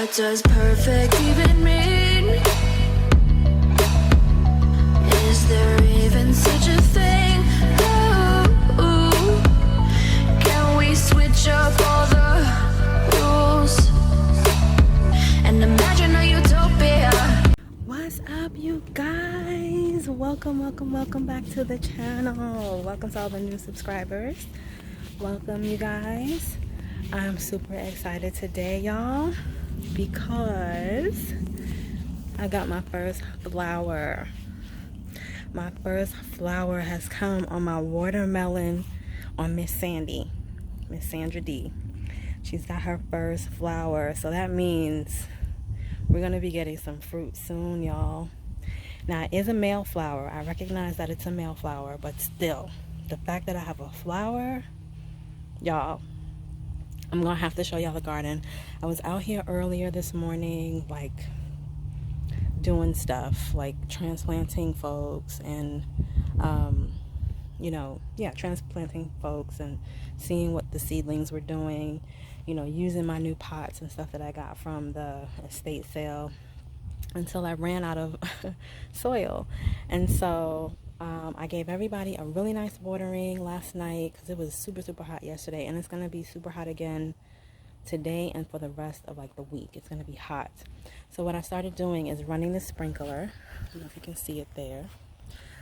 What does perfect even mean? Is there even such a thing? Ooh, can we switch up all the rules and imagine a utopia? What's up, you guys? Welcome back to the channel. Welcome to all the new subscribers. Welcome, you guys. I'm super excited today, y'all, because I got my first flower. My first flower has come on my watermelon on Miss Sandra D. She's got her first flower, so that means we're gonna be getting some fruit soon, y'all. Now, it is a male flower. I recognize that it's a male flower, but still, the fact that I have a flower, y'all, I'm gonna have to show y'all the garden. I was out here earlier this morning, like doing stuff, like transplanting folks and transplanting folks and seeing what the seedlings were doing, using my new pots and stuff that I got from the estate sale until I ran out of soil. And so I gave everybody a really nice watering last night because it was super hot yesterday, and it's going to be super hot again today and for the rest of like the week. It's going to be hot. So what I started doing is running the sprinkler. I don't know if you can see it there.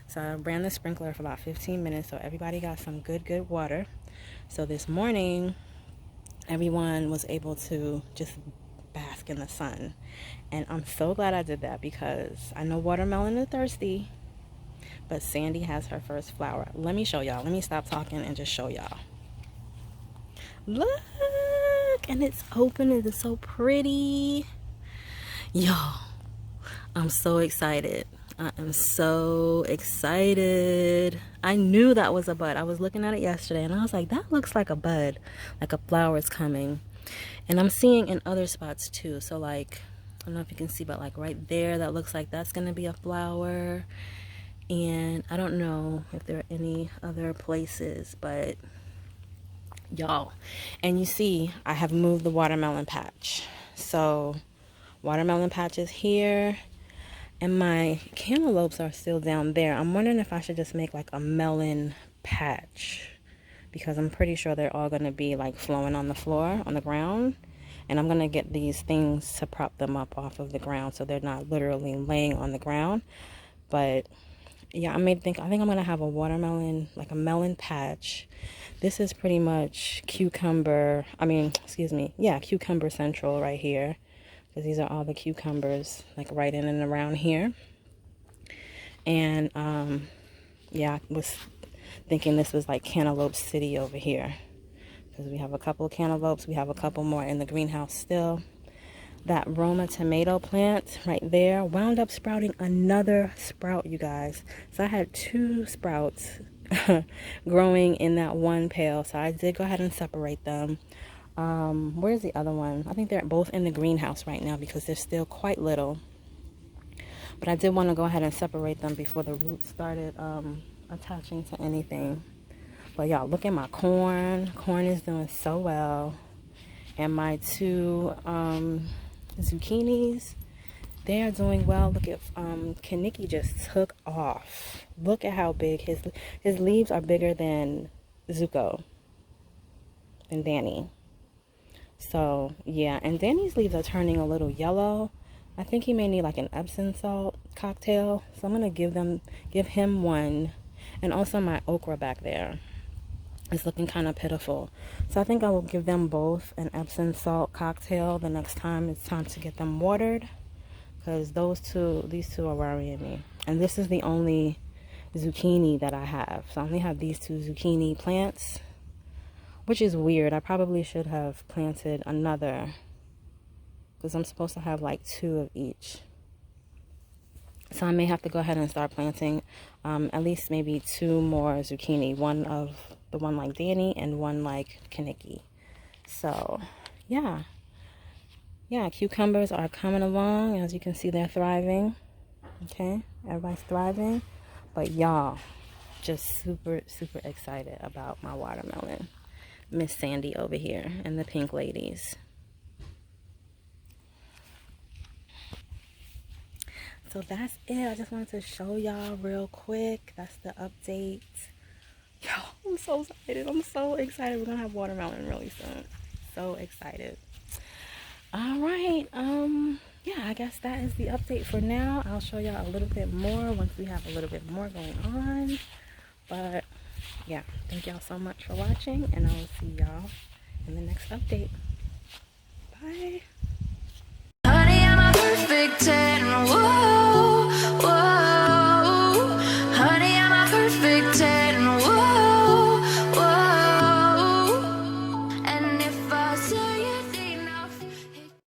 So I ran the sprinkler for about 15 minutes, so everybody got some good water. So this morning everyone was able to just bask in the sun, and I'm so glad I did that because I know watermelon is thirsty, but Sandy has her first flower. Let me show y'all. Let me stop talking and just show y'all. Look, and it's open. It is so pretty, y'all. I'm so excited. I am so excited. I knew that was a bud. I was looking at it yesterday and I was like, that looks like a bud, like a flower is coming. And I'm seeing in other spots too. So like, I don't know if you can see, but like right there, that looks like that's going to be a flower. And I don't know if there are any other places, but y'all, and you see, I have moved the watermelon patch. So watermelon patch is here, and my cantaloupes are still down there. I'm wondering if I should just make like a melon patch, because I'm pretty sure they're all going to be like flowing on the floor, on the ground. And I'm going to get these things to prop them up off of the ground so they're not literally laying on the ground. But yeah, I think I'm going to have a watermelon, like a melon patch. This is pretty much cucumber central right here, because these are all the cucumbers like right in and around here. And I was thinking this was like Cantaloupe City over here, because we have a couple of cantaloupes. We have a couple more in the greenhouse still. That Roma tomato plant right there wound up sprouting another sprout, you guys. So I had 2 sprouts growing in that one pail. So I did go ahead and separate them. Where's the other one? I think they're both in the greenhouse right now because they're still quite little. But I did want to go ahead and separate them before the roots started attaching to anything. But y'all, look at my corn. Corn is doing so well. And my 2 zucchinis, they are doing well. Look at Kaniki just took off. Look at how big his leaves are, bigger than Zuko and Danny. So yeah, and Danny's leaves are turning a little yellow. I think he may need like an Epsom salt cocktail, so I'm gonna give him one. And also my okra back there is looking kind of pitiful, so I think I will give them both an Epsom salt cocktail the next time it's time to get them watered, because these two are worrying me. And this is the only zucchini that I have, so I only have these 2 zucchini plants, which is weird. I probably should have planted another, because I'm supposed to have like 2 of each. So I may have to go ahead and start planting at least maybe 2 more zucchini. One like Danny and one like Kaniki. So yeah, cucumbers are coming along. As you can see, they're thriving. Okay, everybody's thriving. But y'all, just super excited about my watermelon. Miss Sandy over here and the pink ladies. so that's it. I just wanted to show y'all real quick. That's the update. Yo, I'm so excited. I'm so excited. We're gonna have watermelon really soon. So excited. All right. Yeah, I guess that is the update for now. I'll show y'all a little bit more once we have a little bit more going on. But yeah, thank y'all so much for watching, and I will see y'all in the next update. Bye.